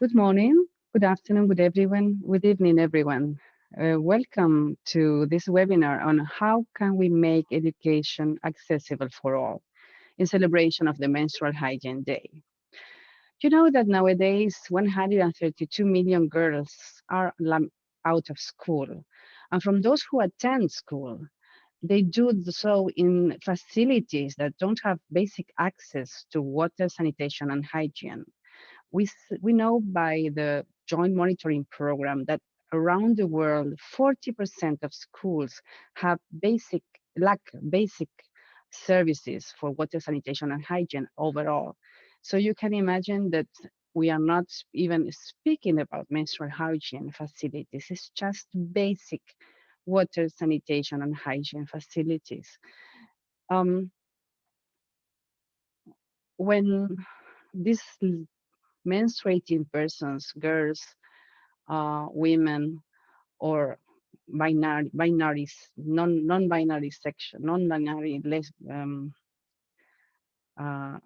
Good morning, good afternoon, good evening, everyone. Welcome to this webinar on how can we make education accessible for all in celebration of the Menstrual Hygiene Day. You know that nowadays 132 million girls are out of school. And from those who attend school, they do so in facilities that don't have basic access to water, sanitation, and hygiene. We know by the joint monitoring program that around the world, 40% of schools have lack basic services for water, sanitation, and hygiene overall. So you can imagine that we are not even speaking about menstrual hygiene facilities. It's just basic water, sanitation, and hygiene facilities. Um, when these menstruating persons, girls, women, or non-binary section, non-binary less uh,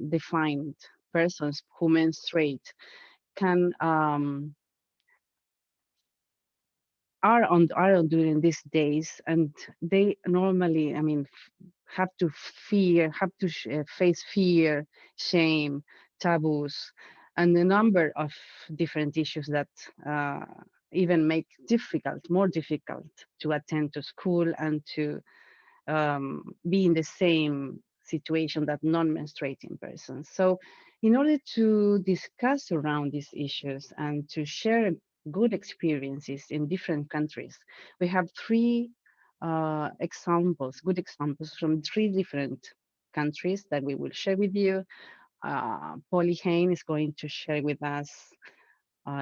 defined persons who menstruate can are on during these days, and they normally, have to face fear, shame, taboos, and a number of different issues that even make more difficult to attend to school and to be in the same situation that non-menstruating persons. So in order to discuss around these issues and to share good experiences in different countries, we have three good examples from three different countries that we will share with you. Polly Heine is going to share with us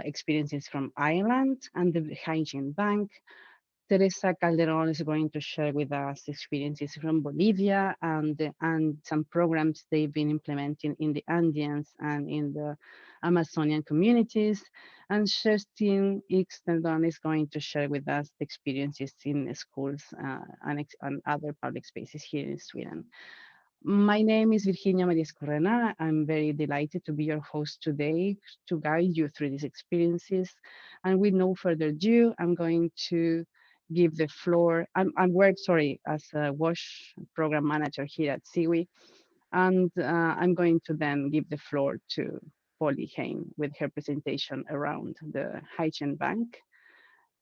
experiences from Ireland and the Hygiene Bank. Teresa Calderon is going to share with us experiences from Bolivia and some programs they've been implementing in the Andeans and in the Amazonian communities. And Kerstin Ixtendon is going to share with us the experiences in schools and other public spaces here in Sweden. My name is Virginia Mariezcurrena. I'm very delighted to be your host today to guide you through these experiences. And with no further ado, I'm going to give the floor. I'm work, sorry, as a WASH program manager here at SIWI. And I'm going to then give the floor to Polly Heine with her presentation around the Hygiene Bank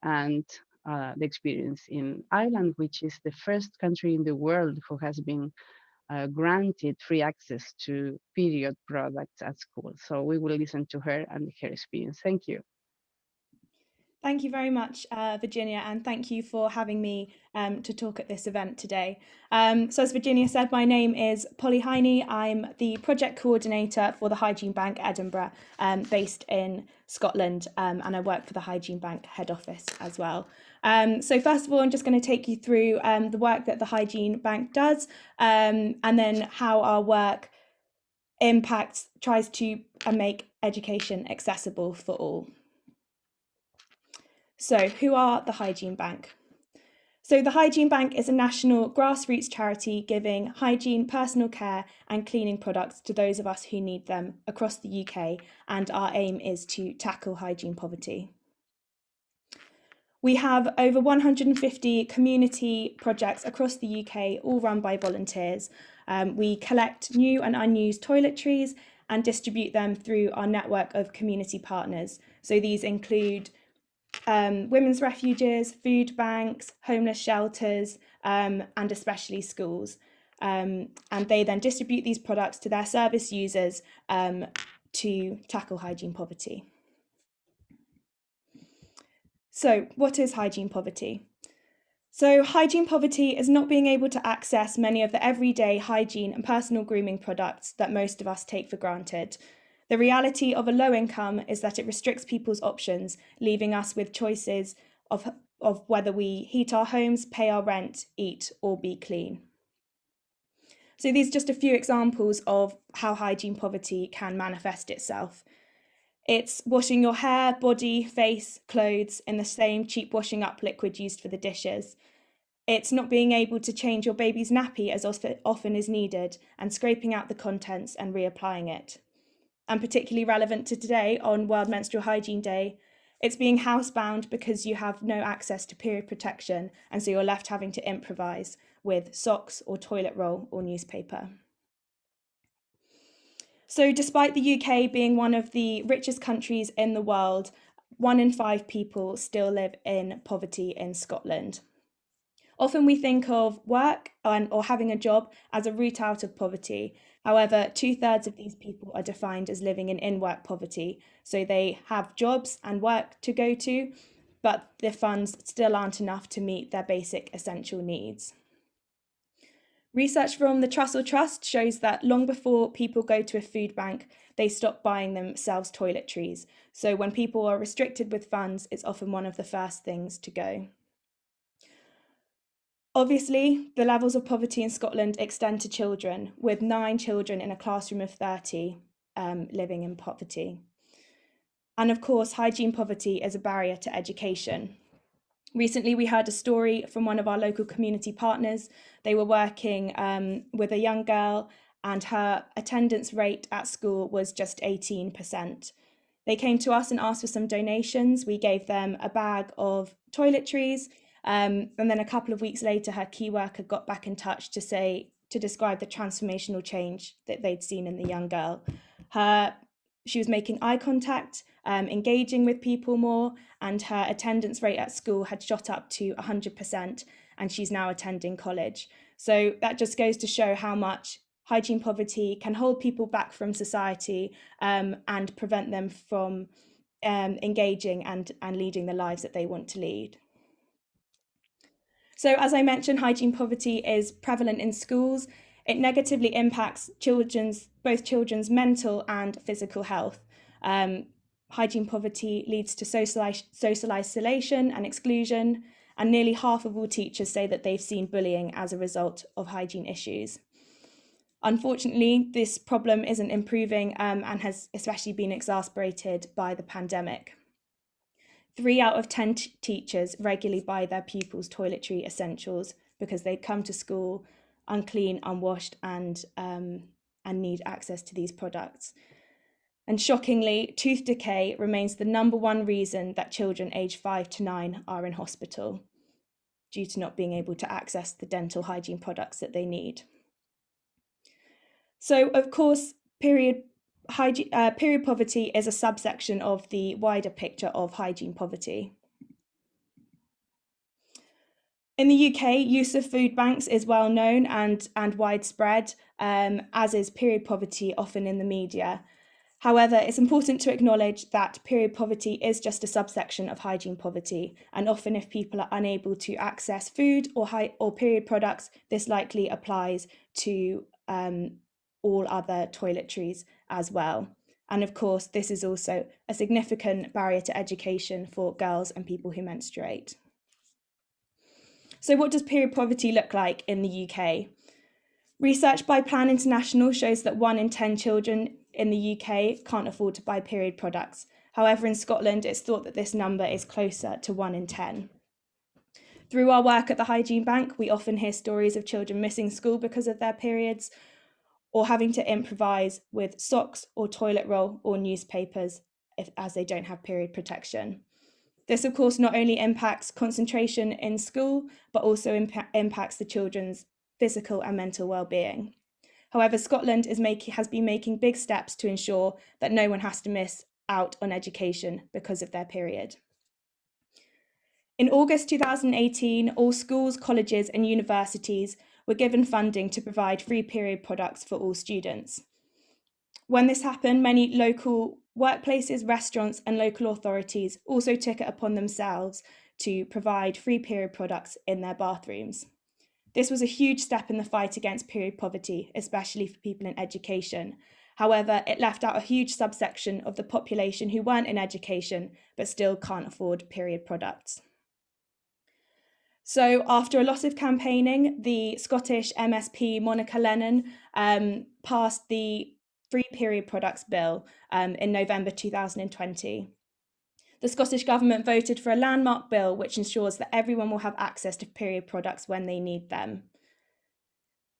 and the experience in Ireland, which is the first country in the world who has been granted free access to period products at school. So we will listen to her and her experience. Thank you. Thank you very much, Virginia, and thank you for having me to talk at this event today. So as Virginia said, my name is Polly Heine. I'm the project coordinator for the Hygiene Bank Edinburgh, based in Scotland, and I work for the Hygiene Bank head office as well. So first of all, I'm just going to take you through the work that the Hygiene Bank does, and then how our work tries to make education accessible for all. So who are the Hygiene Bank? So the Hygiene Bank is a national grassroots charity giving hygiene, personal care and cleaning products to those of us who need them across the UK, and our aim is to tackle hygiene poverty. We have over 150 community projects across the UK, all run by volunteers. We collect new and unused toiletries and distribute them through our network of community partners. So these include women's refuges, food banks, homeless shelters, and especially schools. And they then distribute these products to their service users to tackle hygiene poverty. So what is hygiene poverty? So hygiene poverty is not being able to access many of the everyday hygiene and personal grooming products that most of us take for granted. The reality of a low income is that it restricts people's options, leaving us with choices of whether we heat our homes, pay our rent, eat, or be clean. So these are just a few examples of how hygiene poverty can manifest itself. It's washing your hair, body, face, clothes in the same cheap washing up liquid used for the dishes. It's not being able to change your baby's nappy as often as needed and scraping out the contents and reapplying it. and particularly relevant to today on World Menstrual Hygiene Day, it's being housebound because you have no access to period protection, and so you're left having to improvise with socks or toilet roll or newspaper. So despite the UK being one of the richest countries in the world, 1 in 5 people still live in poverty in Scotland. Often we think of work or having a job as a route out of poverty. However, 2/3 of these people are defined as living in in-work poverty. So they have jobs and work to go to, but the funds still aren't enough to meet their basic essential needs. Research from the Trussell Trust shows that long before people go to a food bank, they stop buying themselves toiletries. So when people are restricted with funds, it's often one of the first things to go. Obviously, the levels of poverty in Scotland extend to children, with 9 children in a classroom of 30 living in poverty. And of course, hygiene poverty is a barrier to education. Recently, we heard a story from one of our local community partners. They were working with a young girl, and her attendance rate at school was just 18%. They came to us and asked for some donations. We gave them a bag of toiletries, and then a couple of weeks later, her key worker got back in touch to describe the transformational change that they'd seen in the young girl. She was making eye contact, engaging with people more, and her attendance rate at school had shot up to 100%, and she's now attending college. So that just goes to show how much hygiene poverty can hold people back from society and prevent them from engaging and leading the lives that they want to lead. So as I mentioned, hygiene poverty is prevalent in schools. It negatively impacts both children's mental and physical health. Hygiene poverty leads to social isolation and exclusion, and nearly half of all teachers say that they've seen bullying as a result of hygiene issues. Unfortunately, this problem isn't improving and has especially been exacerbated by the pandemic. 3 out of 10 teachers regularly buy their pupils toiletry essentials because they come to school unclean, unwashed, and need access to these products. And shockingly, tooth decay remains the number one reason that children aged 5 to 9 are in hospital, due to not being able to access the dental hygiene products that they need. So, of course, period poverty is a subsection of the wider picture of hygiene poverty. In the UK, use of food banks is well known and widespread, as is period poverty, often in the media. However, it's important to acknowledge that period poverty is just a subsection of hygiene poverty, and often if people are unable to access food or period products, this likely applies to all other toiletries as well. And of course, this is also a significant barrier to education for girls and people who menstruate. So what does period poverty look like in the UK? Research by Plan International shows that 1 in 10 children in the UK can't afford to buy period products. However, in Scotland, it's thought that this number is closer to 1 in 10. Through our work at the Hygiene Bank, we often hear stories of children missing school because of their periods, or having to improvise with socks or toilet roll or newspapers as they don't have period protection. This, of course, not only impacts concentration in school, but also impacts the children's physical and mental well-being. However, Scotland has been making big steps to ensure that no one has to miss out on education because of their period. In August 2018, all schools, colleges, and universities were given funding to provide free period products for all students. When this happened, many local workplaces, restaurants, and local authorities also took it upon themselves to provide free period products in their bathrooms. This was a huge step in the fight against period poverty, especially for people in education. However, it left out a huge subsection of the population who weren't in education but still can't afford period products. So after a lot of campaigning, the Scottish MSP Monica Lennon passed the Free Period Products Bill in November 2020. The Scottish Government voted for a landmark bill which ensures that everyone will have access to period products when they need them.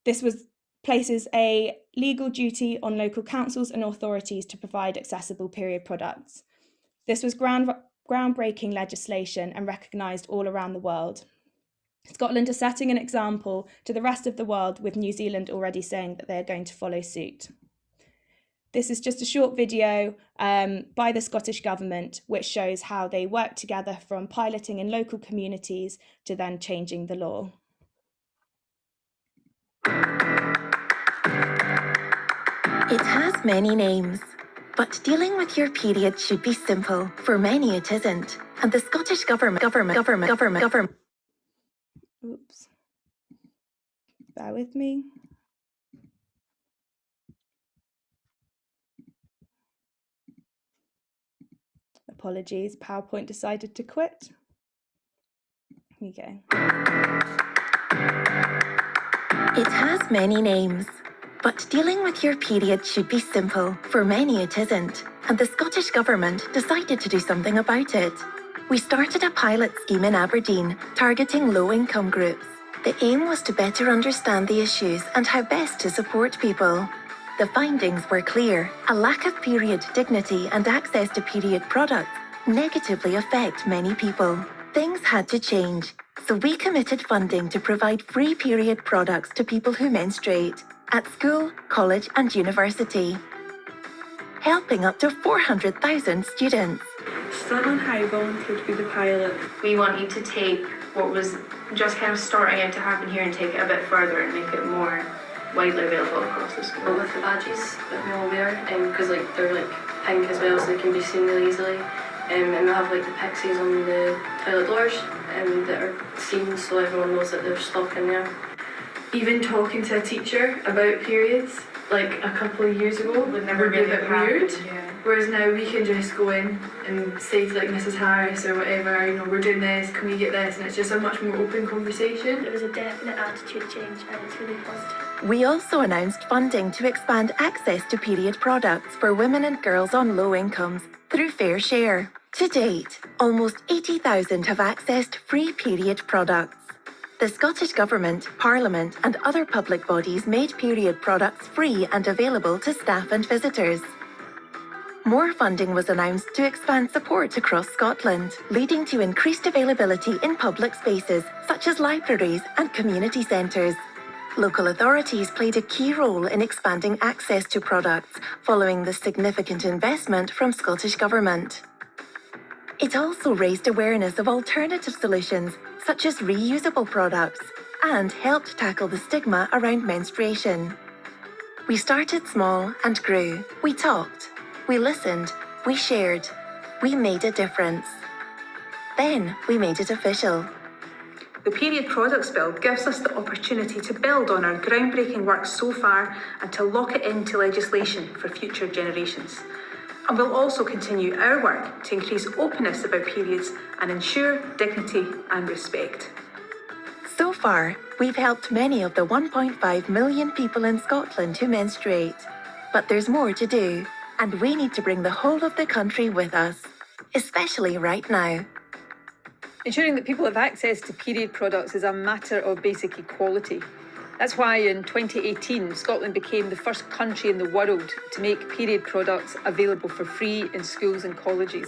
This was places a legal duty on local councils and authorities to provide accessible period products. This was groundbreaking legislation and recognised all around the world. Scotland is setting an example to the rest of the world, with New Zealand already saying that they're going to follow suit. This is just a short video by the Scottish Government, which shows how they work together from piloting in local communities to then changing the law. It has many names, but dealing with your period should be simple. For many it isn't, and the Scottish government. Oops. Bear with me. Apologies, PowerPoint decided to quit. Here you go. It has many names, but dealing with your period should be simple. For many it isn't, and the Scottish Government decided to do something about it. We started a pilot scheme in Aberdeen, targeting low-income groups. The aim was to better understand the issues and how best to support people. The findings were clear. A lack of period dignity and access to period products negatively affect many people. Things had to change, so we committed funding to provide free period products to people who menstruate at school, college and university, helping up to 400,000 students. Stirling High volunteered to be the pilot. We wanted to take what was just kind of starting out to happen here and take it a bit further and make it more widely available across the school. With the badges that we all wear, because they're pink as well, so they can be seen really easily. And we have the pixies on the toilet doors that are seen, so everyone knows that there's stock in there. Even talking to a teacher about periods, a couple of years ago, would never be a bit weird. Yeah. Whereas now we can just go in and say to Mrs. Harris or whatever, we're doing this, can we get this? And it's just a much more open conversation. There was a definite attitude change and it's really positive. We also announced funding to expand access to period products for women and girls on low incomes through Fair Share. To date, almost 80,000 have accessed free period products. The Scottish Government, Parliament and other public bodies made period products free and available to staff and visitors. More funding was announced to expand support across Scotland, leading to increased availability in public spaces such as libraries and community centres. Local authorities played a key role in expanding access to products following the significant investment from Scottish Government. It also raised awareness of alternative solutions such as reusable products and helped tackle the stigma around menstruation. We started small and grew. We talked. We listened, we shared, we made a difference. Then we made it official. The Period Products Bill gives us the opportunity to build on our groundbreaking work so far and to lock it into legislation for future generations. And we'll also continue our work to increase openness about periods and ensure dignity and respect. So far, we've helped many of the 1.5 million people in Scotland who menstruate. But there's more to do. And we need to bring the whole of the country with us, especially right now. Ensuring that people have access to period products is a matter of basic equality. That's why in 2018, Scotland became the first country in the world to make period products available for free in schools and colleges.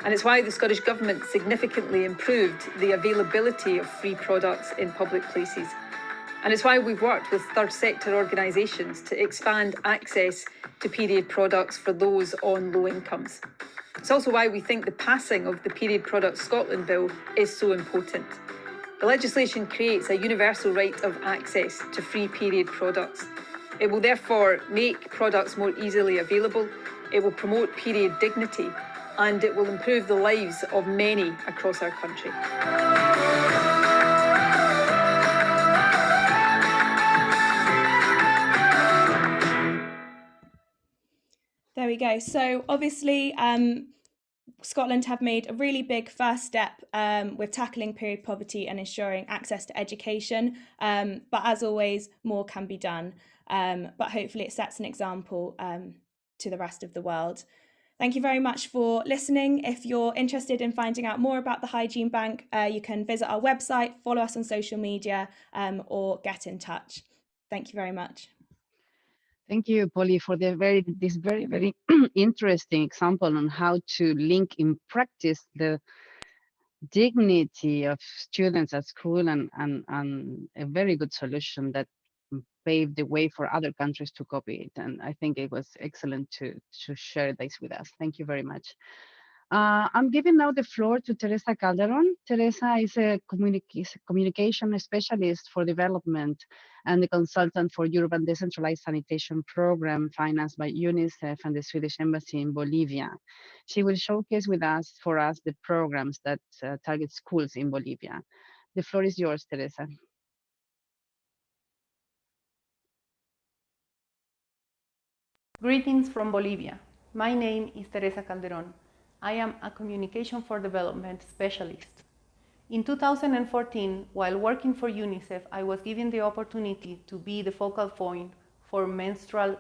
And it's why the Scottish Government significantly improved the availability of free products in public places. And it's why we've worked with third sector organisations to expand access to period products for those on low incomes. It's also why we think the passing of the Period Products Scotland Bill is so important. The legislation creates a universal right of access to free period products. It will therefore make products more easily available, it will promote period dignity, and it will improve the lives of many across our country. There we go. So obviously, Scotland have made a really big first step with tackling period poverty and ensuring access to education. But as always, more can be done. But hopefully it sets an example to the rest of the world. Thank you very much for listening. If you're interested in finding out more about the Hygiene Bank, you can visit our website, follow us on social media, or get in touch. Thank you very much. Thank you, Polly, for this very, very interesting example on how to link in practice the dignity of students at school and a very good solution that paved the way for other countries to copy it. And I think it was excellent to share this with us. Thank you very much. I'm giving now the floor to Teresa Calderon. Teresa is a communication specialist for development and the consultant for Urban Decentralized Sanitation Program financed by UNICEF and the Swedish Embassy in Bolivia. She will showcase for us the programs that target schools in Bolivia. The floor is yours, Teresa. Greetings from Bolivia. My name is Teresa Calderon. I am a Communication for Development specialist. In 2014, while working for UNICEF, I was given the opportunity to be the focal point for menstrual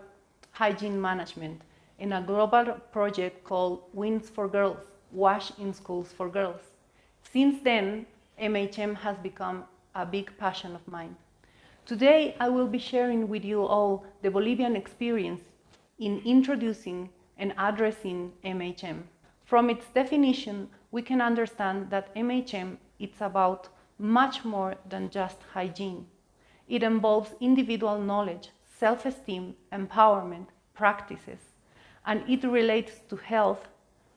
hygiene management in a global project called Wins for Girls, Wash in Schools for Girls. Since then, MHM has become a big passion of mine. Today, I will be sharing with you all the Bolivian experience in introducing and addressing MHM. From its definition, we can understand that MHM is about much more than just hygiene. It involves individual knowledge, self-esteem, empowerment, practices, and it relates to health,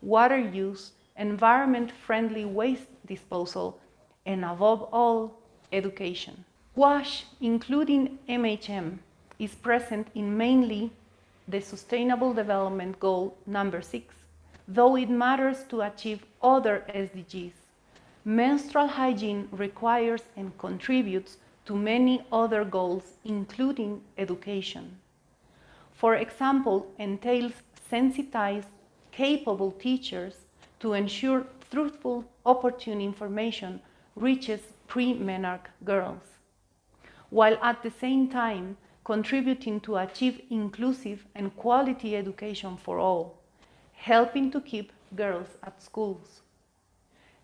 water use, environment-friendly waste disposal, and above all, education. WASH, including MHM, is present in mainly the Sustainable Development Goal number 6, though it matters to achieve other SDGs. Menstrual hygiene requires and contributes to many other goals, including education. For example, entails sensitized, capable teachers to ensure truthful, opportune information reaches pre-menarche girls, while at the same time contributing to achieve inclusive and quality education for all, helping to keep girls at schools.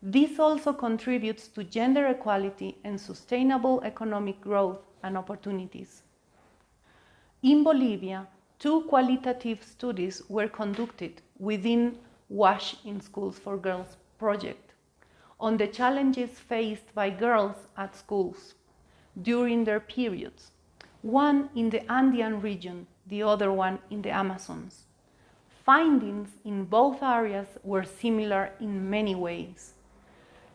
This also contributes to gender equality and sustainable economic growth and opportunities. In Bolivia, 2 qualitative studies were conducted within WASH in Schools for Girls project on the challenges faced by girls at schools during their periods, one in the Andean region, the other one in the Amazons. Findings in both areas were similar in many ways.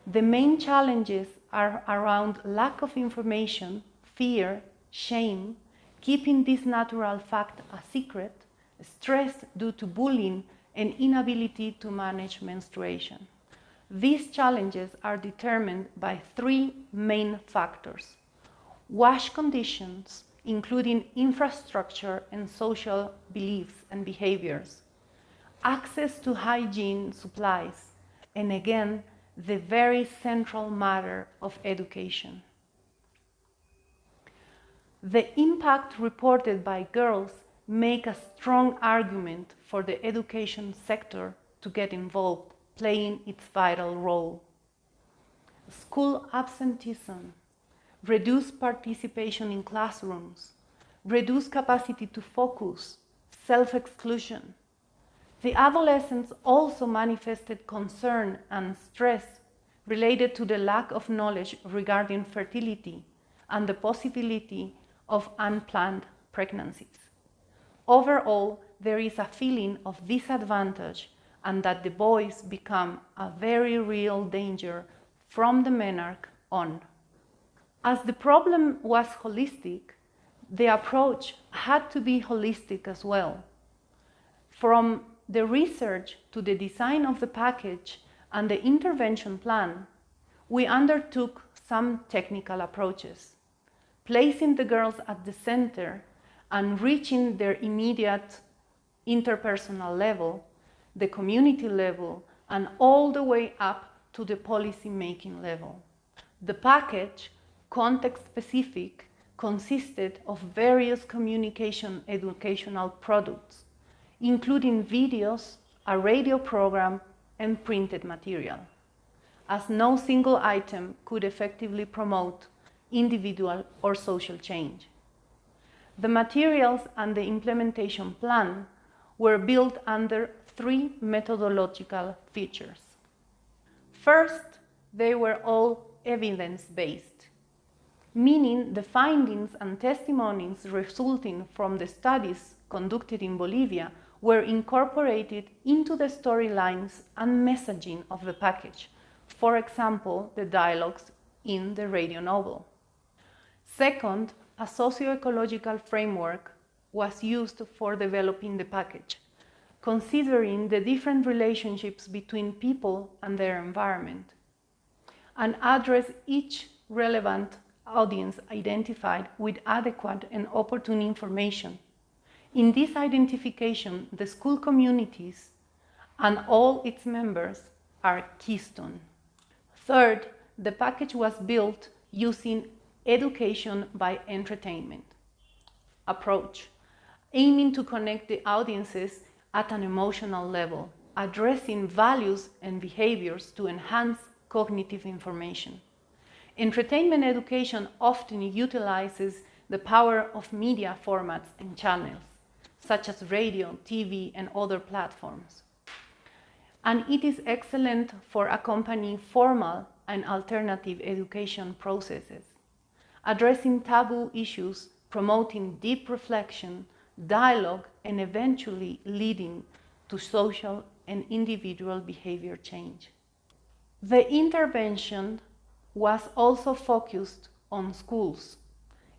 The main challenges are around lack of information, fear, shame, keeping this natural fact a secret, stress due to bullying, and inability to manage menstruation. These challenges are determined by 3 main factors: WASH conditions, including infrastructure and social beliefs and behaviors, access to hygiene supplies, and again, the very central matter of education. The impact reported by girls make a strong argument for the education sector to get involved, playing its vital role. School absenteeism, reduced participation in classrooms, reduced capacity to focus, self-exclusion. The adolescents also manifested concern and stress related to the lack of knowledge regarding fertility and the possibility of unplanned pregnancies. Overall, there is a feeling of disadvantage and that the boys become a very real danger from the menarche on. As the problem was holistic, the approach had to be holistic as well. From the research to the design of the package and the intervention plan, we undertook some technical approaches, placing the girls at the center and reaching their immediate interpersonal level, the community level, and all the way up to the policy-making level. The package, context-specific, consisted of various communication educational products, including videos, a radio program, and printed material, as no single item could effectively promote individual or social change. The materials and the implementation plan were built under 3 methodological features. First, they were all evidence-based, meaning the findings and testimonies resulting from the studies conducted in Bolivia were incorporated into the storylines and messaging of the package. For example, the dialogues in the radio novel. Second, a socio-ecological framework was used for developing the package, considering the different relationships between people and their environment, and address each relevant audience identified with adequate and opportune information. In this identification, the school communities and all its members are keystone. Third, the package was built using education by entertainment approach, aiming to connect the audiences at an emotional level, addressing values and behaviors to enhance cognitive information. Entertainment education often utilizes the power of media formats and channels, such as radio, TV, and other platforms. And it is excellent for accompanying formal and alternative education processes, addressing taboo issues, promoting deep reflection, dialogue, and eventually leading to social and individual behavior change. The intervention was also focused on schools,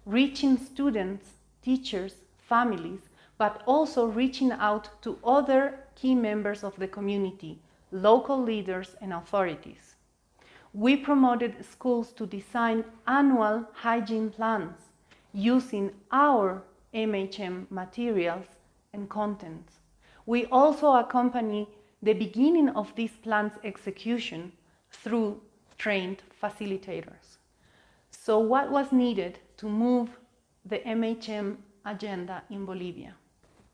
reaching students, teachers, families, but also reaching out to other key members of the community, local leaders and authorities. We promoted schools to design annual hygiene plans using our MHM materials and contents. We also accompany the beginning of these plans' execution through trained facilitators. So what was needed to move the MHM agenda in Bolivia?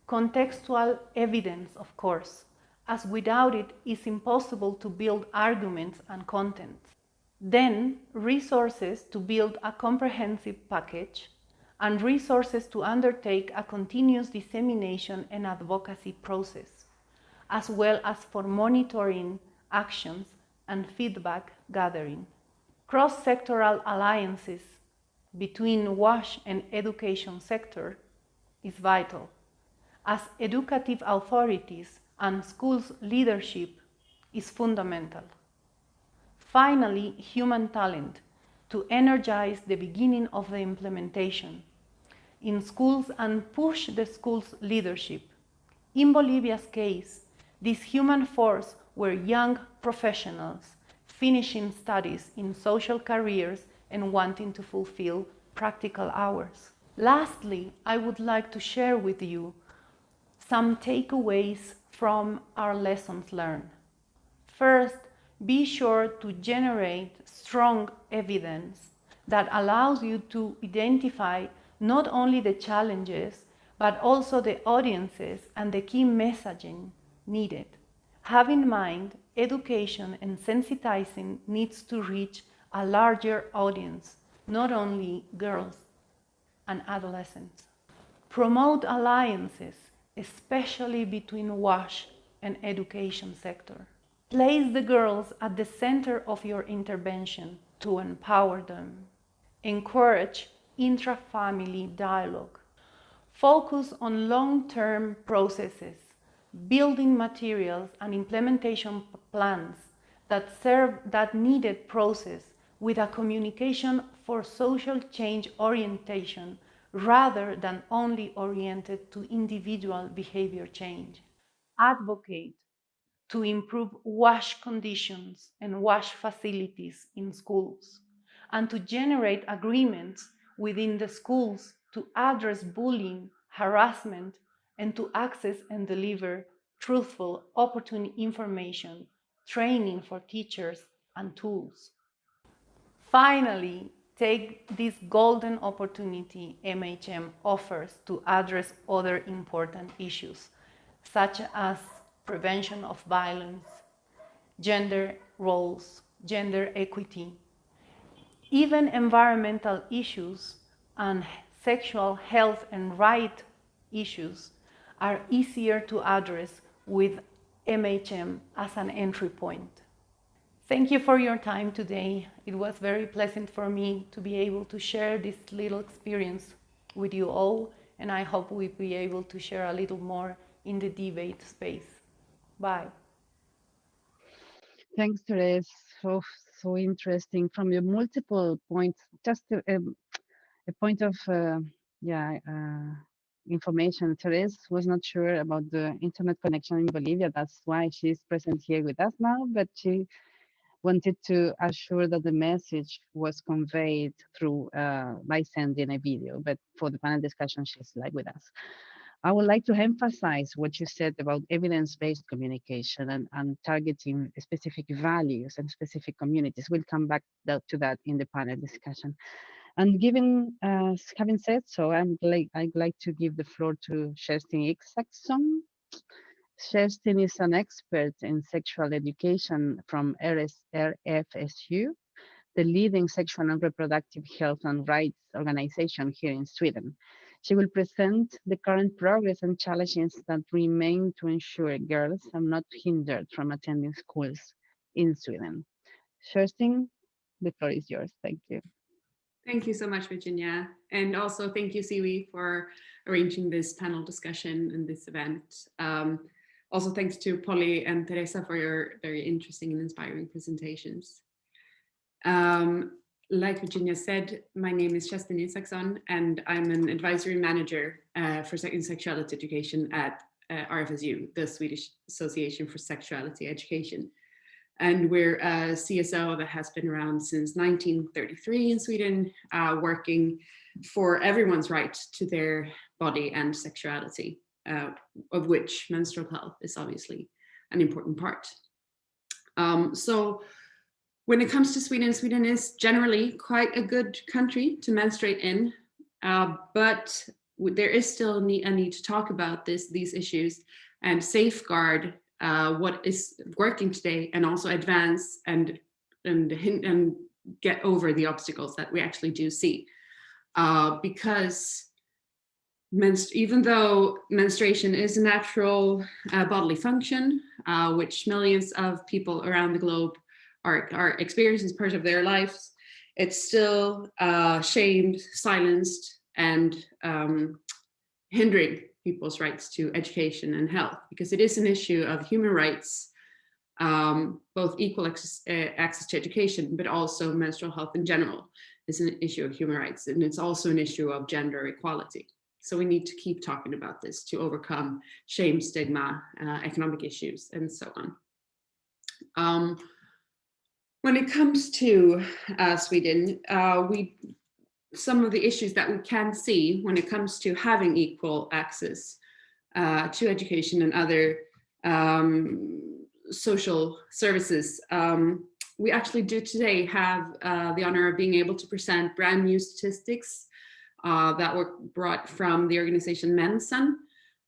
Contextual evidence, of course, as without it is impossible to build arguments and content. Then resources to build a comprehensive package and resources to undertake a continuous dissemination and advocacy process, as well as for monitoring actions and feedback gathering. Cross-sectoral alliances between WASH and education sector is vital, as educative authorities and schools leadership is fundamental. Finally, human talent to energize the beginning of the implementation in schools and push the school's leadership. In Bolivia's case, this human force were young professionals finishing studies in social careers and wanting to fulfill practical hours. Lastly, I would like to share with you some takeaways from our lessons learned. First, be sure to generate strong evidence that allows you to identify not only the challenges, but also the audiences and the key messaging needed. Have in mind, education and sensitizing needs to reach a larger audience, not only girls and adolescents. Promote alliances, especially between WASH and education sector. Place the girls at the center of your intervention to empower them. Encourage intra-family dialogue. Focus on long-term processes, building materials and implementation plans that serve that needed process with a communication for social change orientation rather than only oriented to individual behavior change. Advocate to improve WASH conditions and WASH facilities in schools, and to generate agreements within the schools to address bullying, harassment, and to access and deliver truthful, opportune information, training for teachers, and tools. Finally, take this golden opportunity MHM offers to address other important issues, such as prevention of violence, gender roles, gender equity, even environmental issues and sexual health and right issues are easier to address with MHM as an entry point. Thank you for your time today. It was very pleasant for me to be able to share this little experience with you all, and I hope we'll be able to share a little more in the debate space. Bye. Thanks, Teresa. So interesting from your multiple points. Just a point of information. Teresa was not sure about the internet connection in Bolivia. That's why she's present here with us now. But she wanted to assure that the message was conveyed through by sending a video. But for the panel discussion, she's live with us. I would like to emphasize what you said about evidence-based communication and targeting specific values and specific communities. We'll come back to that in the panel discussion. And having said so, I'd like to give the floor to Kerstin Isaksson. Kerstin is an expert in sexual education from RFSU, the leading sexual and reproductive health and rights organization here in Sweden. She will present the current progress and challenges that remain to ensure girls are not hindered from attending schools in Sweden. Kerstin, the floor is yours. Thank you. Thank you so much, Virginia. And also thank you, SIWI, for arranging this panel discussion and this event. Also thanks to Polly and Teresa for your very interesting and inspiring presentations. Like Virginia said, my name is Kerstin Isaksson, and I'm an advisory manager for sexuality education at RFSU, the Swedish Association for Sexuality Education. And we're a CSO that has been around since 1933 in Sweden, working for everyone's right to their body and sexuality, of which menstrual health is obviously an important part. So when it comes to Sweden, Sweden is generally quite a good country to menstruate in, but there is still a need to talk about these issues and safeguard what is working today, and also advance and get over the obstacles that we actually do see. Because even though menstruation is a natural bodily function, which millions of people around the globe are experiencing as part of their lives, it's still shamed, silenced, and hindering people's rights to education and health, because it is an issue of human rights, both equal access to education, but also menstrual health in general is an issue of human rights, and it's also an issue of gender equality. So we need to keep talking about this to overcome shame, stigma, economic issues, and so on. When it comes to Sweden, some of the issues that we can see when it comes to having equal access to education and other social services, we actually do today have the honor of being able to present brand new statistics that were brought from the organization Mensen.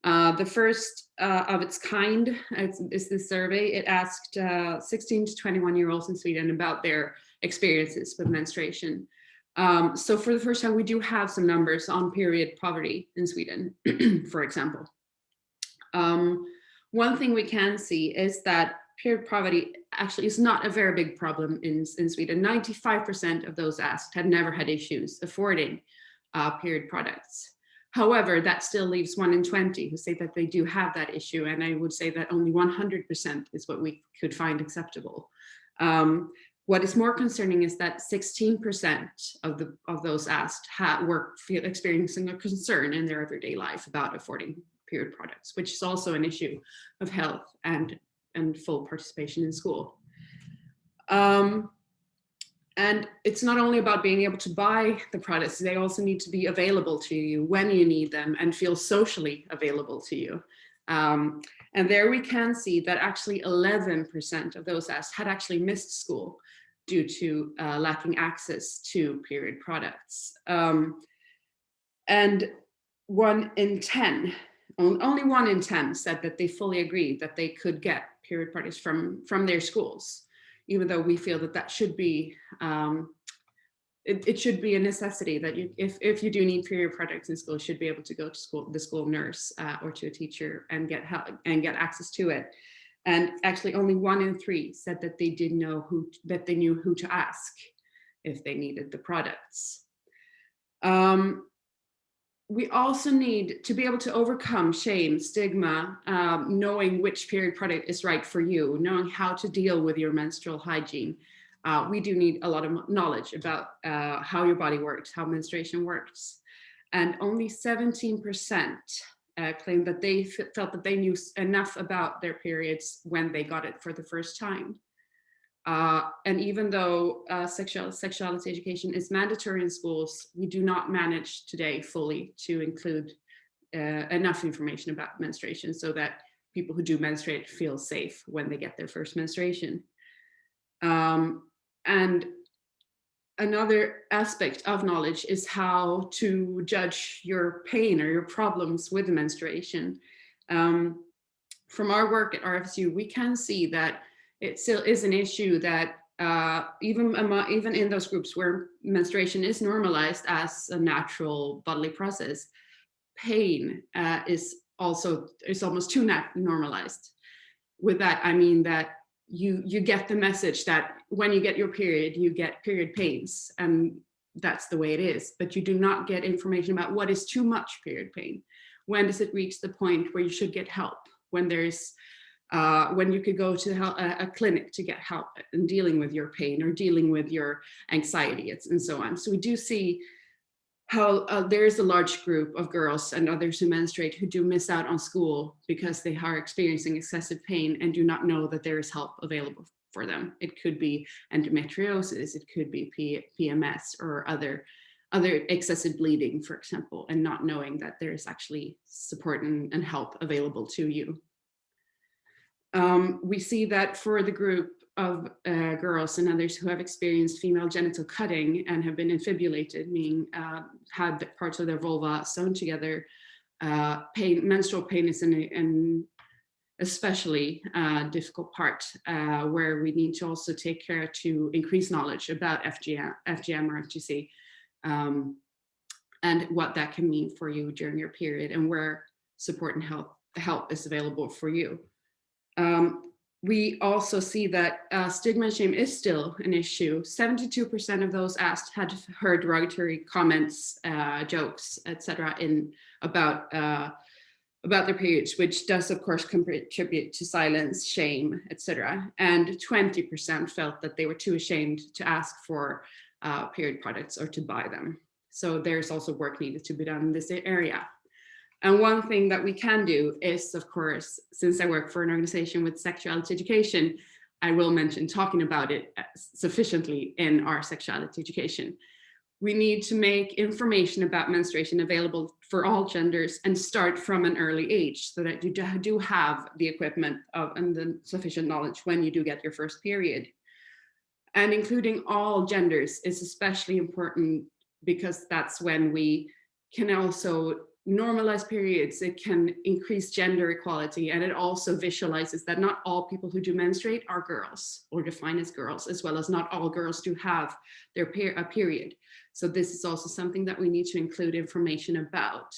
The first of its kind is this survey. It asked 16 to 21-year-olds in Sweden about their experiences with menstruation. So for the first time, we do have some numbers on period poverty in Sweden, for example. One thing we can see is that period poverty actually is not a very big problem in Sweden. 95% of those asked had never had issues affording period products. However, that still leaves 1 in 20 who say that they do have that issue, and I would say that only 100% is what we could find acceptable. What is more concerning is that 16% of those asked were experiencing a concern in their everyday life about affording period products, which is also an issue of health and full participation in school. And it's not only about being able to buy the products, they also need to be available to you when you need them and feel socially available to you. And there we can see that actually 11% of those asked had actually missed school due to lacking access to period products. And 1 in 10, only 1 in 10 said that they fully agreed that they could get period products from their schools, even though we feel that that should be it should be a necessity that you, if you do need period products in school, you should be able to go to school, the school nurse or to a teacher and get help and get access to it. And actually only 1 in 3 said that they did know that they knew who to ask if they needed the products. We also need to be able to overcome shame, stigma, knowing which period product is right for you, knowing how to deal with your menstrual hygiene. We do need a lot of knowledge about how your body works, how menstruation works. And only 17% claimed that they felt that they knew enough about their periods when they got it for the first time. And even though sexuality education is mandatory in schools, we do not manage today fully to include enough information about menstruation so that people who do menstruate feel safe when they get their first menstruation. And another aspect of knowledge is how to judge your pain or your problems with menstruation. From our work at RFSU, we can see that it still is an issue that even in those groups where menstruation is normalized as a natural bodily process, pain is almost too normalized. With that, I mean that you get the message that when you get your period, you get period pains, and that's the way it is. But you do not get information about what is too much period pain. When does it reach the point where you should get help? When there's when you could go to a clinic to get help in dealing with your pain or dealing with your anxiety and so on. So we do see how there is a large group of girls and others who menstruate who do miss out on school because they are experiencing excessive pain and do not know that there is help available for them. It could be endometriosis, it could be PMS or other excessive bleeding, for example, and not knowing that there is actually support and help available to you. We see that for the group of girls and others who have experienced female genital cutting and have been infibulated, meaning had parts of their vulva sewn together, menstrual pain is an especially difficult part where we need to also take care to increase knowledge about FGM or FGC and what that can mean for you during your period and where support and help is available for you. We also see that stigma and shame is still an issue. 72% of those asked had heard derogatory comments, jokes, etc. about their periods, which does of course contribute to silence, shame, etc. And 20% felt that they were too ashamed to ask for period products or to buy them. So there's also work needed to be done in this area. And one thing that we can do is, of course, since I work for an organization with sexuality education, I will mention talking about it sufficiently in our sexuality education. We need to make information about menstruation available for all genders and start from an early age so that you do have the equipment and the sufficient knowledge when you do get your first period. And including all genders is especially important because that's when we can also normalize periods, it can increase gender equality, and it also visualizes that not all people who do menstruate are girls or defined as girls, as well as not all girls do have a period. So this is also something that we need to include information about.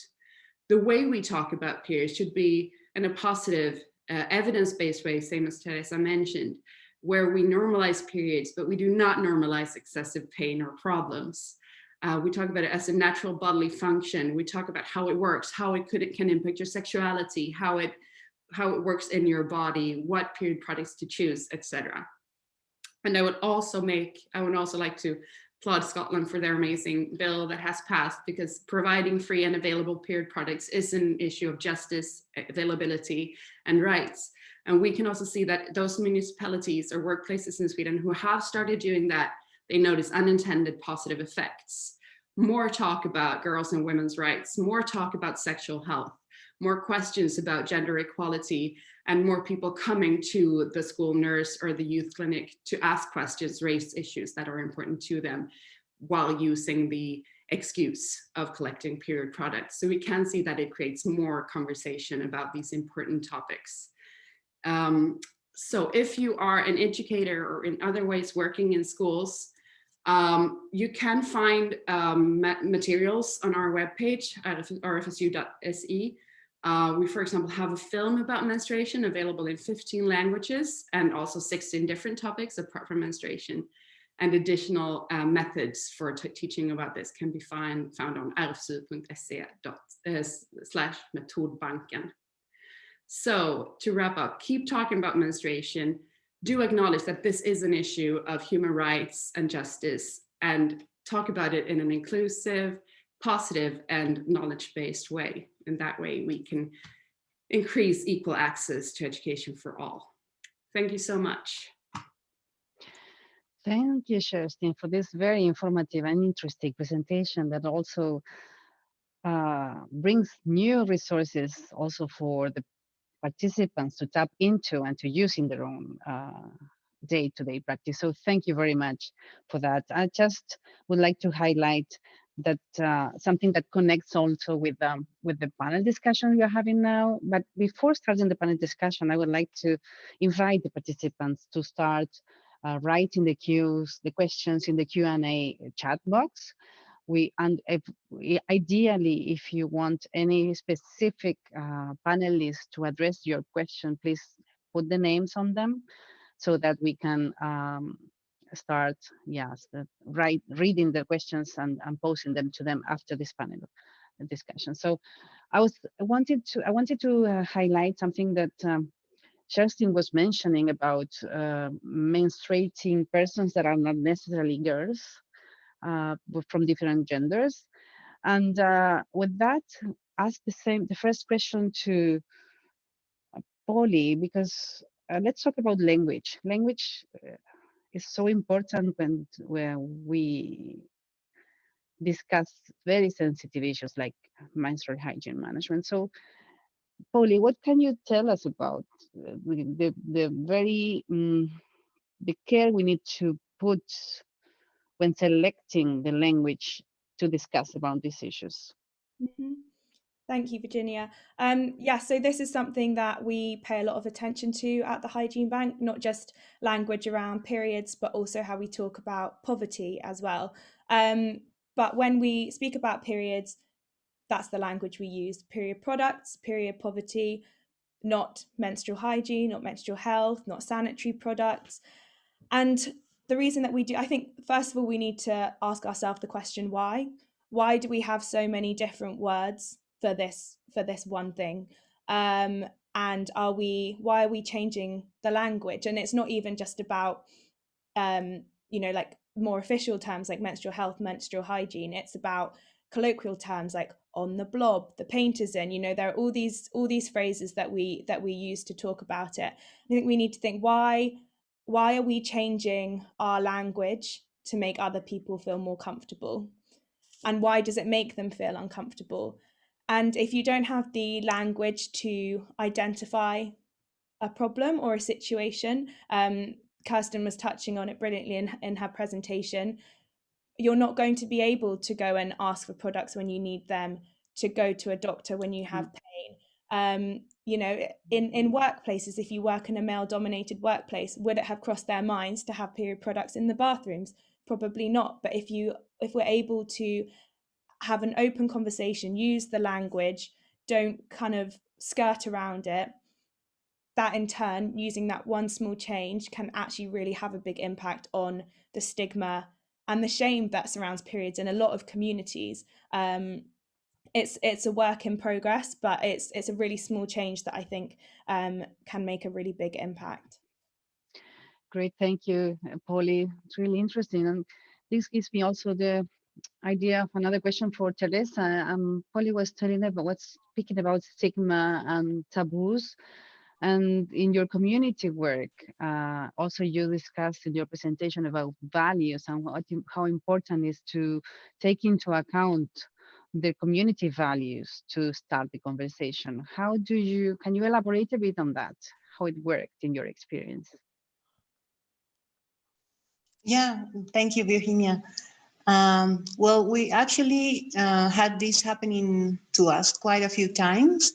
The way we talk about periods should be in a positive, evidence-based way, same as Teresa mentioned, where we normalize periods, but we do not normalize excessive pain or problems. We talk about it as a natural bodily function. We talk about how it works, how it can impact your sexuality, how it works in your body, what period products to choose, etc. And I would also like to applaud Scotland for their amazing bill that has passed, because providing free and available period products is an issue of justice, availability, and rights. And we can also see that those municipalities or workplaces in Sweden who have started doing that, they notice unintended positive effects. More talk about girls' and women's rights, more talk about sexual health, more questions about gender equality, and more people coming to the school nurse or the youth clinic to ask questions, raise issues that are important to them while using the excuse of collecting period products. So we can see that it creates more conversation about these important topics. So if you are an educator or in other ways working in schools, You can find materials on our webpage at rfsu.se. We, for example, have a film about menstruation available in 15 languages and also 16 different topics apart from menstruation. And additional methods for teaching about this can be found on rfsu.se/metodbanken. So to wrap up, keep talking about menstruation. Do acknowledge that this is an issue of human rights and justice, and talk about it in an inclusive, positive, and knowledge-based way. And that way we can increase equal access to education for all. Thank you so much. Thank you, Kerstin, for this very informative and interesting presentation that also brings new resources also for the participants to tap into and to use in their own day-to-day practice. So thank you very much for that. I just would like to highlight that something that connects also with the panel discussion we are having now. But before starting the panel discussion, I would like to invite the participants to start writing the questions in the Q&A chat box. Ideally, if you want any specific panelists to address your question, please put the names on them so that we can start reading the questions and posing them to them after this panel discussion. So I wanted to highlight something that Kerstin was mentioning about menstruating persons that are not necessarily girls, from different genders. And with that, ask the first question to Polly, because let's talk about language. Language is so important when we discuss very sensitive issues like menstrual hygiene management. So Polly, what can you tell us about the care we need to put when selecting the language to discuss about these issues? Mm-hmm. Thank you, Virginia. So this is something that we pay a lot of attention to at the Hygiene Bank, not just language around periods, but also how we talk about poverty as well. But when we speak about periods, that's the language we use: period products, period poverty, not menstrual hygiene, not menstrual health, not sanitary products. And the reason that we do, I think, first of all, we need to ask ourselves the question, why? Why do we have so many different words for this one thing? And why are we changing the language? And it's not even just about, like more official terms like menstrual health, menstrual hygiene. It's about colloquial terms like on the blob, the painters in. There are all these phrases that we use to talk about it. I think we need to think, why are we changing our language to make other people feel more comfortable? And why does it make them feel uncomfortable? And if you don't have the language to identify a problem or a situation, Kirsten was touching on it brilliantly in her presentation, you're not going to be able to go and ask for products when you need them, to go to a doctor when you have pain. In workplaces, if you work in a male-dominated workplace, would it have crossed their minds to have period products in the bathrooms? Probably not. But if we're able to have an open conversation, use the language, don't kind of skirt around it, that in turn, using that one small change can actually really have a big impact on the stigma and the shame that surrounds periods in a lot of communities. It's a work in progress, but it's a really small change that I think can make a really big impact. Great, thank you, Polly. It's really interesting, and this gives me also the idea of another question for Teresa. Polly was speaking about stigma and taboos. And in your community work, also you discussed in your presentation about values and how important it is to take into account the community values to start the conversation. Can you elaborate a bit on that, how it worked in your experience? Yeah, thank you, Virginia. Well, we actually had this happening to us quite a few times.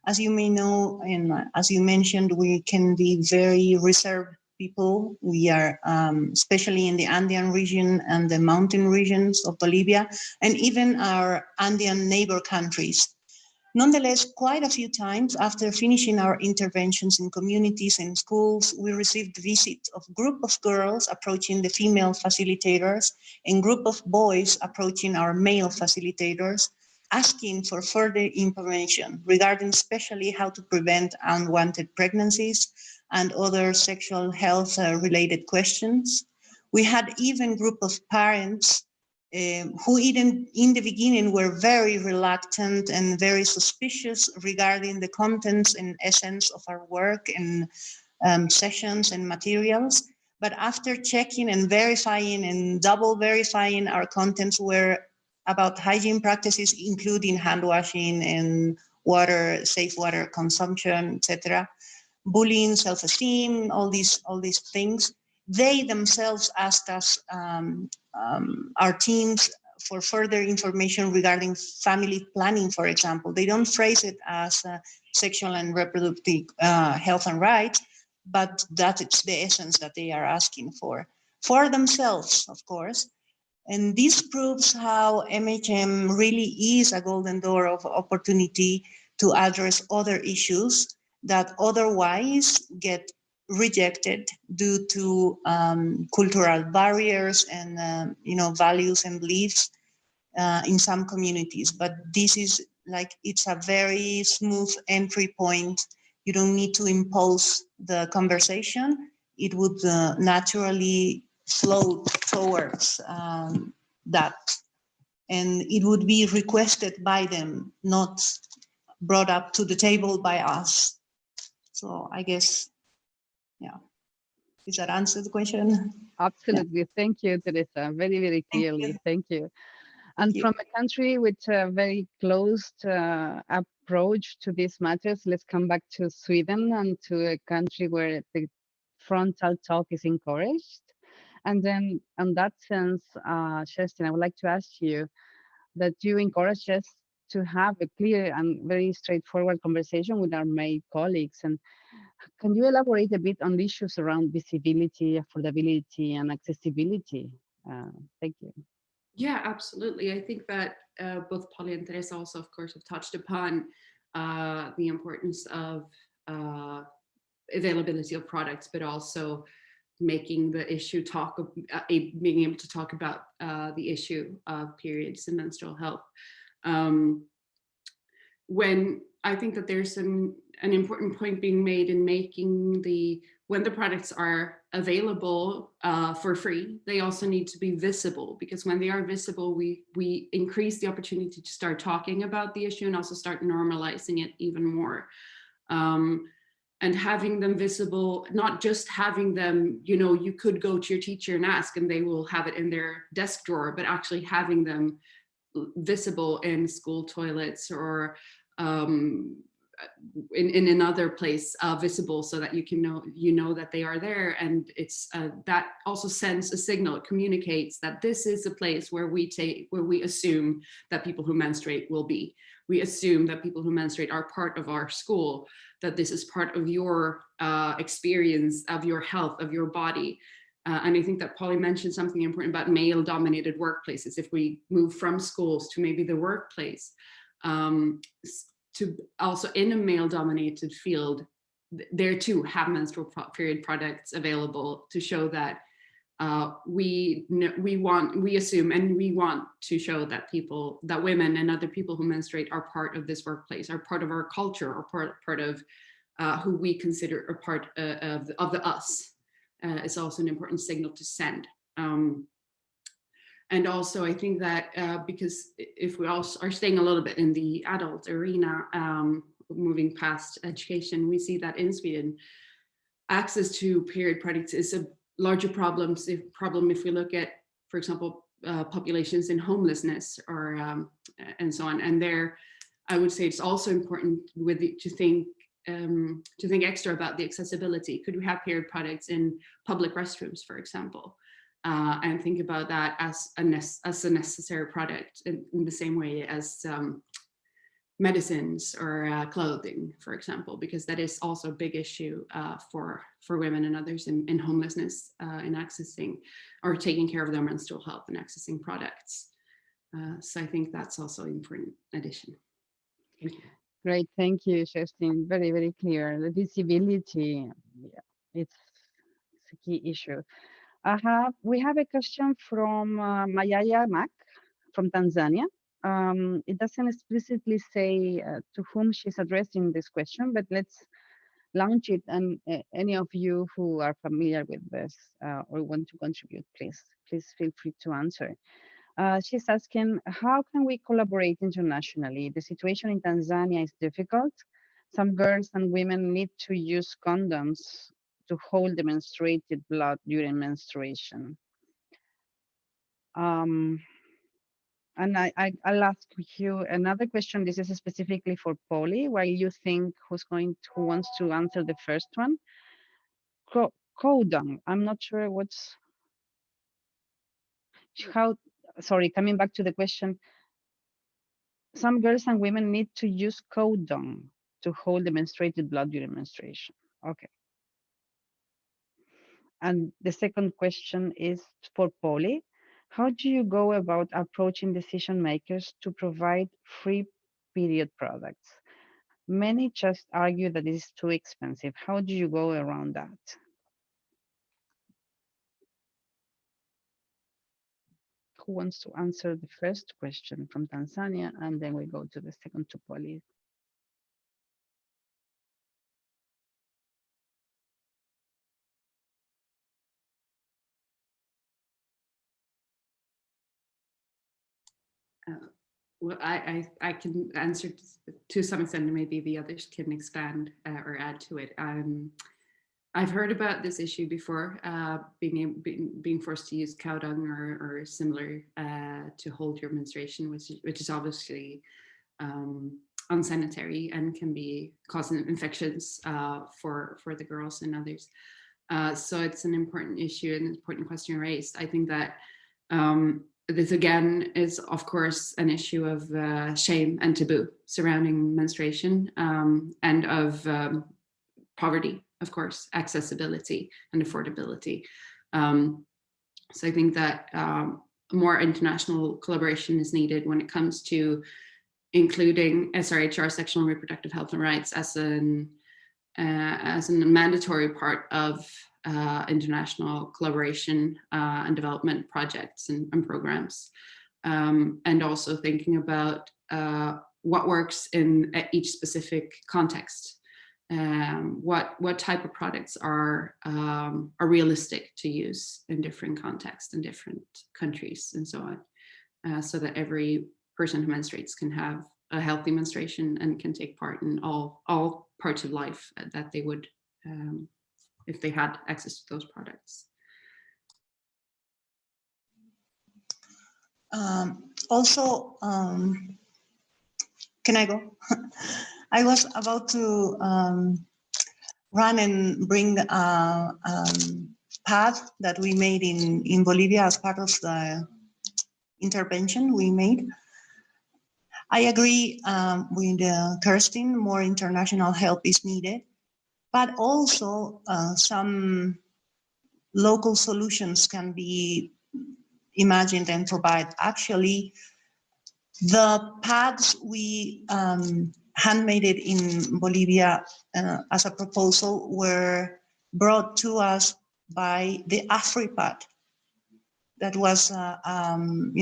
As you may know, and as you mentioned, we can be very reserved people. We are especially in the Andean region and the mountain regions of Bolivia, and even our Andean neighbor countries. Nonetheless, quite a few times after finishing our interventions in communities and schools, we received the visit of a group of girls approaching the female facilitators and group of boys approaching our male facilitators, asking for further information regarding especially how to prevent unwanted pregnancies and other sexual health related questions. We had even a group of parents who even in the beginning were very reluctant and very suspicious regarding the contents and essence of our work and sessions and materials. But after checking and verifying and double verifying our contents were about hygiene practices, including hand washing and water, safe water consumption, etc., bullying, self-esteem, all these things, they themselves asked us, our teams, for further information regarding family planning, for example. They don't phrase it as sexual and reproductive health and rights, but that it's the essence that they are asking for themselves, of course. And this proves how MHM really is a golden door of opportunity to address other issues that otherwise get rejected due to cultural barriers and values and beliefs in some communities. But this is like, it's a very smooth entry point. You don't need to impose the conversation. It would naturally flow towards that. And it would be requested by them, not brought up to the table by us. So I guess, yeah. Does that answer the question? Absolutely. Yeah. Thank you, Teresa. Very, very clearly. Thank you. And from a country with a very closed approach to these matters, let's come back to Sweden and to a country where the frontal talk is encouraged. And then in that sense, Kerstin, I would like to ask you that you encourage us to have a clear and very straightforward conversation with our male colleagues. And can you elaborate a bit on the issues around visibility, affordability, and accessibility? Thank you. Yeah, absolutely. I think that both Polly and Teresa also, of course, have touched upon the importance of availability of products, but also making the issue being able to talk about the issue of periods and menstrual health. When I think that there's an important point being made in making when the products are available for free, they also need to be visible, because when they are visible, we increase the opportunity to start talking about the issue and also start normalizing it even more. And having them visible, not just having them, you could go to your teacher and ask and they will have it in their desk drawer, but actually having them visible in school toilets or in another place visible, so that you know that they are there. And it's that also sends a signal. It communicates that this is a place where we assume that people who menstruate will be. We assume that people who menstruate are part of our school, that this is part of your experience, of your health, of your body. And I think that Polly mentioned something important about male-dominated workplaces. If we move from schools to maybe the workplace, to also in a male-dominated field, there too have menstrual period products available to show that we assume and we want to show that women and other people who menstruate are part of this workplace, are part of our culture, or part of who we consider a part of the us. It's also an important signal to send. And also I think that because if we also are staying a little bit in the adult arena, moving past education, we see that in Sweden, access to period products is a larger problem if we look at, for example, populations in homelessness or and so on. And there, I would say it's also important to think extra about the accessibility. Could we have period products in public restrooms, for example, and think about that as a necessary product in the same way as medicines or clothing, for example, because that is also a big issue for women and others in homelessness, in accessing or taking care of their menstrual health and accessing products. So I think that's also an important addition. Thank you. Great, thank you, Kerstin. Very, very clear. The visibility, yeah, it's a key issue. We have a question from Mayaya Mak from Tanzania. It doesn't explicitly say to whom she's addressing this question, but let's launch it. And any of you who are familiar with this or want to contribute, please feel free to answer. She's asking, how can we collaborate internationally? The situation in Tanzania is difficult. Some girls and women need to use condoms to hold the menstruated blood during menstruation. And I'll ask you another question. This is specifically for Polly, while you think who wants to answer the first one. Codon, I'm not sure sorry, coming back to the question. Some girls and women need to use codon to hold the menstruated blood during menstruation. Okay. And the second question is for Polly. How do you go about approaching decision makers to provide free period products? Many just argue that it is too expensive. How do you go around that? Who wants to answer the first question from Tanzania, and then we go to the second to Polly. Well, I can answer to some extent, and maybe the others can expand or add to it. I've heard about this issue before, being forced to use cow dung or similar to hold your menstruation, which is obviously unsanitary and can be causing infections for the girls and others. So it's an important issue and an important question raised. I think that this again is, of course, an issue of shame and taboo surrounding menstruation and of poverty, of course, accessibility and affordability. So I think that more international collaboration is needed when it comes to including SRHR, sexual and reproductive health and rights, as a mandatory part of international collaboration and development projects and programs, and also thinking about what works in each specific context, what type of products are realistic to use in different contexts in different countries and so on, so that every person who menstruates can have a healthy menstruation and can take part in all parts of life that they would if they had access to those products. Also, can I go? I was about to run and bring a pad that we made in Bolivia as part of the intervention we made. I agree with Kerstin, more international help is needed, but also some local solutions can be imagined and provided. Actually, the pads we handmade it in Bolivia as a proposal were brought to us by the AfriPad. That was, an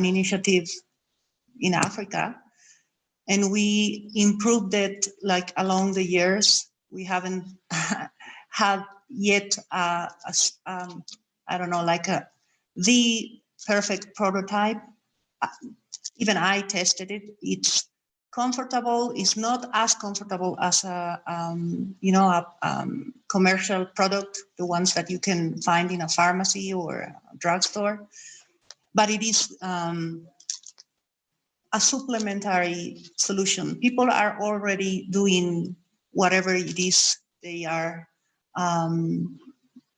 initiative in Africa, and we improved it like along the years. We haven't had yet, I don't know, like the perfect prototype. Even I tested it. It's comfortable. It's not as comfortable as a commercial product, the ones that you can find in a pharmacy or a drugstore. But it is a supplementary solution. People are already doing whatever it is they are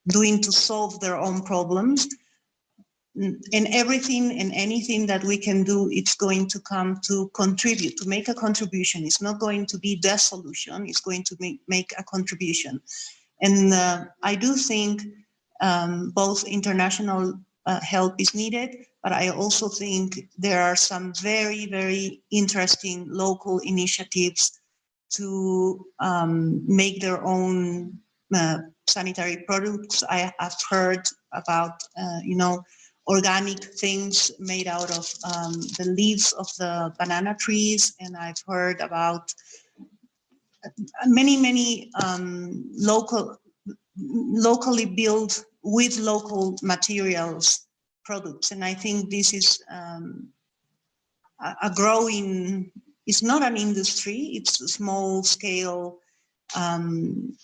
doing to solve their own problems. and everything and anything that we can do, it's going to come to contribute, to make a contribution. It's not going to be the solution, it's going to make a contribution. And I do think both international help is needed, but I also think there are some very, very interesting local initiatives to make their own sanitary products. I have heard about, organic things made out of the leaves of the banana trees, and I've heard about many locally built with local materials products. And I think this is a growing, it's not an industry, it's a small scale,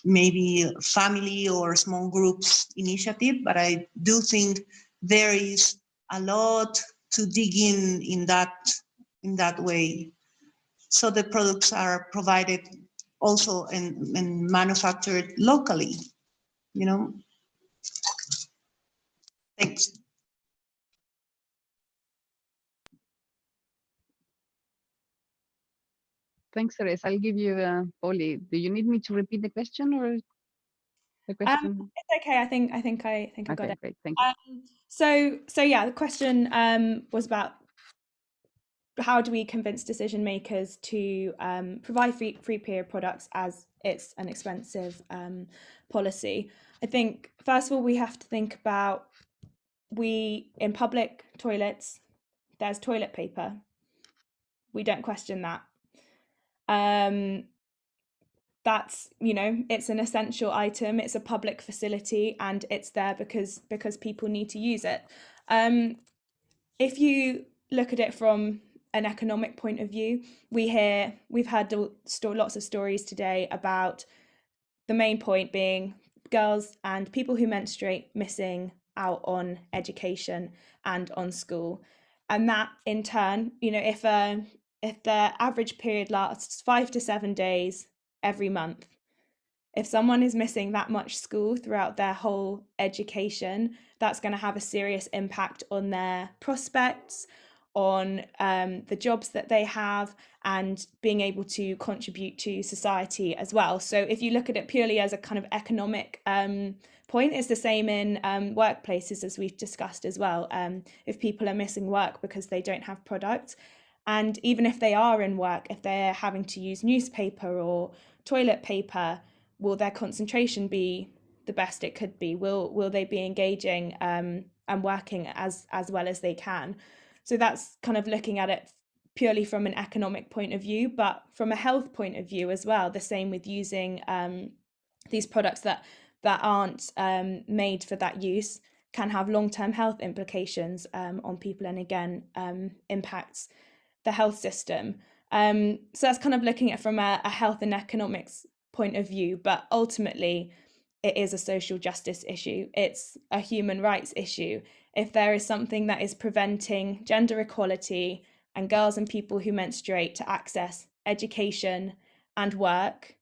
maybe family or small groups initiative, but I do think there is a lot to dig in that way. So the products are provided also and manufactured locally, Thanks. Thanks, Teresa. I'll give you Polly. Do you need me to repeat the question or the question? It's okay. I think I got it. Great. Thank you. So yeah, the question was about how do we convince decision makers to provide free period products as it's an expensive policy. I think first of all we have to think about in public toilets there's toilet paper. We don't question that. That's, it's an essential item, it's a public facility, and it's there because people need to use it. If you look at it from an economic point of view, we've had lots of stories today about the main point being girls and people who menstruate missing out on education and on school. And that in turn, if the average period lasts 5 to 7 days every month, if someone is missing that much school throughout their whole education, that's going to have a serious impact on their prospects, on the jobs that they have, and being able to contribute to society as well. So if you look at it purely as a kind of economic point, it's the same in workplaces, as we've discussed as well. If people are missing work because they don't have products, and even if they are in work, if they're having to use newspaper or toilet paper, will their concentration be the best it could be? Will they be engaging and working as well as they can? So that's kind of looking at it purely from an economic point of view, but from a health point of view as well. The same with using these products that aren't made for that use can have long-term health implications on people, and again impacts the health system. So that's kind of looking at it from a health and economics point of view, but ultimately it is a social justice issue. It's a human rights issue. If there is something that is preventing gender equality and girls and people who menstruate to access education and work,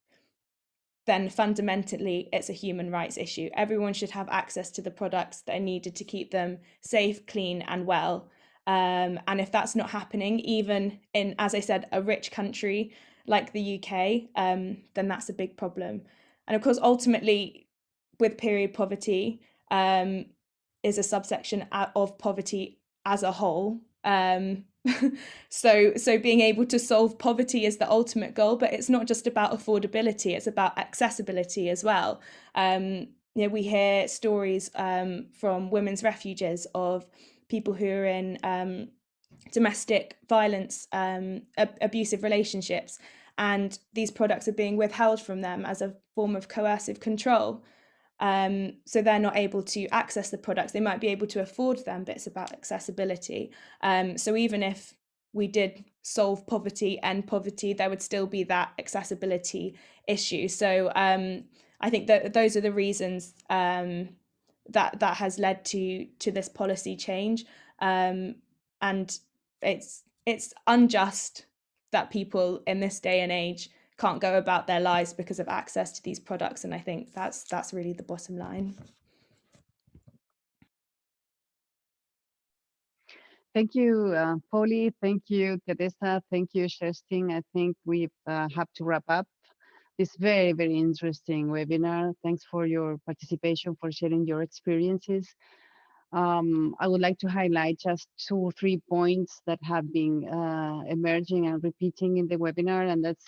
then fundamentally it's a human rights issue. Everyone should have access to the products that are needed to keep them safe, clean and well. And if that's not happening, even in, as I said, a rich country like the UK, then that's a big problem. And of course, ultimately, with period poverty is a subsection of poverty as a whole. So being able to solve poverty is the ultimate goal, but it's not just about affordability, it's about accessibility as well. We hear stories from women's refuges of people who are in domestic violence, abusive relationships, and these products are being withheld from them as a form of coercive control. So they're not able to access the products. They might be able to afford them, but it's about accessibility. So even if we did solve poverty, end poverty, there would still be that accessibility issue. So I think that those are the reasons that has led to this policy change. And it's unjust that people in this day and age can't go about their lives because of access to these products. And I think that's really the bottom line. Thank you, Polly. Thank you, Teresa. Thank you, Kerstin. I think we have to wrap up this very, very interesting webinar. Thanks for your participation, for sharing your experiences. I would like to highlight just 2 or 3 points that have been emerging and repeating in the webinar, and that's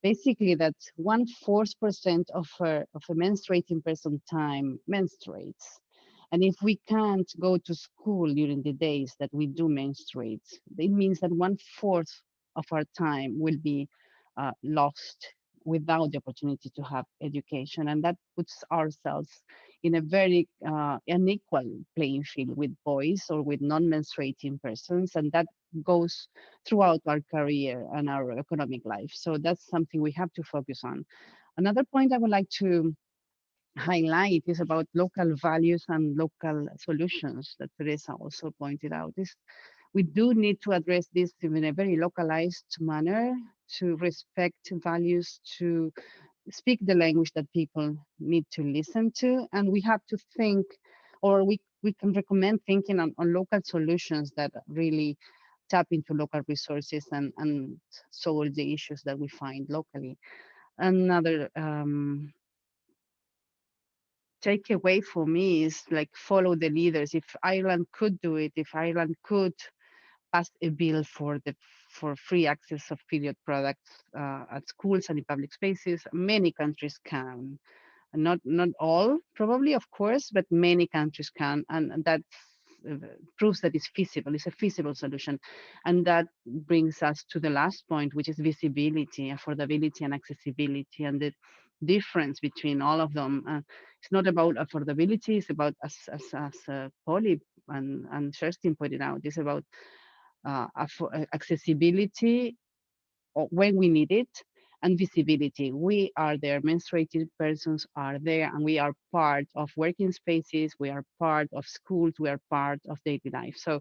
basically that 1/4% of a menstruating person time menstruates. And if we can't go to school during the days that we do menstruate, it means that 1/4 of our time will be lost without the opportunity to have education. And that puts ourselves in a very unequal playing field with boys or with non-menstruating persons. And that goes throughout our career and our economic life. So that's something we have to focus on. Another point I would like to highlight is about local values and local solutions that Teresa also pointed out. We do need to address this in a very localized manner, to respect values, to speak the language that people need to listen to. And we have to think, or we can recommend thinking on local solutions that really tap into local resources and solve the issues that we find locally. Another takeaway for me is like follow the leaders. If Ireland could do it, if Ireland could pass a bill for free access of period products at schools and in public spaces, many countries can. Not all, probably, of course, but many countries can, and that proves that it's feasible. It's a feasible solution, and that brings us to the last point, which is visibility, affordability, and accessibility, and the difference between all of them. It's not about affordability; it's about, as Polly and Kerstin pointed out, it's about accessibility when we need it, and visibility. We are there, menstruated persons are there, and we are part of working spaces, we are part of schools, we are part of daily life. So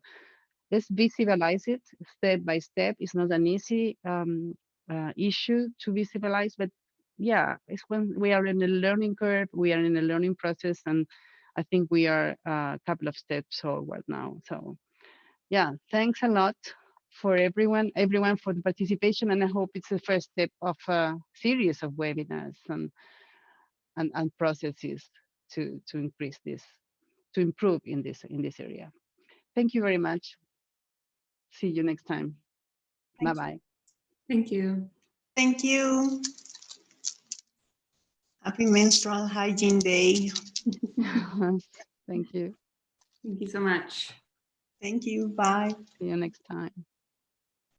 let's visualize it step by step. It's not an easy issue to visualize, but yeah, it's when we are in a learning curve, we are in a learning process, and I think we are a couple of steps forward now. So yeah, thanks a lot for everyone for the participation, and I hope it's the first step of a series of webinars and processes to increase this, to improve in this area. Thank you very much. See you next time. Bye-bye. Thank you. Thank you. Happy Menstrual Hygiene Day. Thank you. Thank you so much. Thank you. Bye. See you next time.